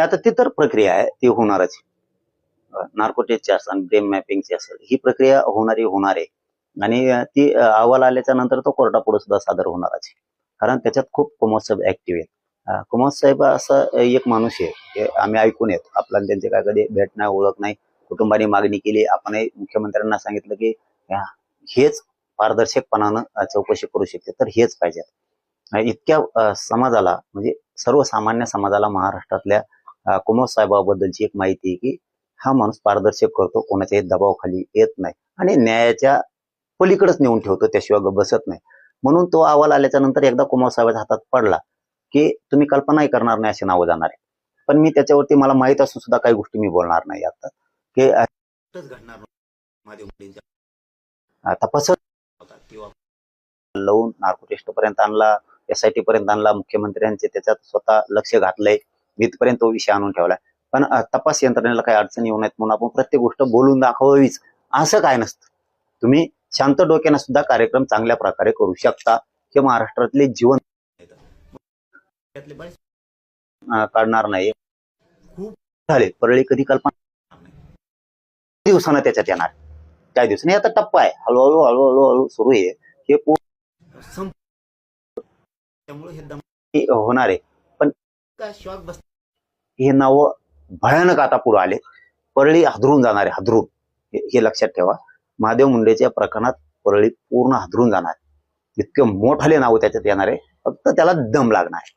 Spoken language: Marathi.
आता ती तर प्रक्रिया आहे, ती होणारच. नार्कोटिक्सची असेल, ब्रेन मॅपिंगची असेल, ही प्रक्रिया होणार आहे. आणि ती अहवाल आल्याच्या नंतर तो कोर्टापुढे सुद्धा सादर होणारच आहे. कारण त्याच्यात खूप कुमार साहेब ऍक्टिव्ह आहेत. कुमार साहेब असा एक माणूस आहे, हे आम्ही ऐकून येत. आपल्याला त्यांचे काय कधी भेट नाही, ओळख नाही. कुटुंबाने मागणी केली, आपणही मुख्यमंत्र्यांना सांगितलं की हेच पारदर्शकपणानं चौकशी करू शकते, तर हेच पाहिजे. इतक्या समाजाला, म्हणजे सर्वसामान्य समाजाला महाराष्ट्रातल्या कुमार साहेबाबद्दलची एक माहिती आहे की हा माणूस पारदर्शक करतो, कोणाच्याही दबावाखाली येत नाही आणि न्यायाच्या पलीकडेच नेऊन ठेवतो, त्याशिवाय बसत नाही. म्हणून तो अहवाल आल्याच्या नंतर एकदा कुमार साहेबांच्या हातात पडला की तुम्ही कल्पनाही करणार नाही अशी नावं जाणार आहे. पण मी त्याच्यावरती मला माहित असून सुद्धा काही गोष्टी मी बोलणार नाही आता की घडणार तपास किंवा लावून नार्को टेस्ट पर्यंत आणला, SIT पर्यंत आणला, मुख्यमंत्र्यांचे त्याच्यात स्वतः लक्ष घातलंय, इथपर्यंत तो विषय आणून ठेवलाय. पण तपास यंत्रणेला काही अडचणी येऊ नयेत म्हणून आपण प्रत्येक गोष्ट बोलून दाखवावीच असं काय नसतं. तुम्ही शांत डोक्यानं सुद्धा कार्यक्रम चांगल्या प्रकारे करू शकता. हे महाराष्ट्रातले जीवन काढणार नाही. खूप झाले परळी, कधी कल्पना दिवसानं त्याच्यात येणार, काही दिवसांनी आता टप्पा आहे, हळूहळू हळूहळू हळू सुरू आहे. हे त्यामुळे हे होणार आहे. पण शॉक बस, हे नाव भयानक आता पुढे आले. परळी हादरून जाणार आहे, हादरून. हे लक्षात ठेवा. महादेव मुंडेच्या प्रकरणात परळी पूर्ण हादरून जाणार. इतके मोठाले नाव त्याच्यात येणार आहे, फक्त त्याला दम लागणार.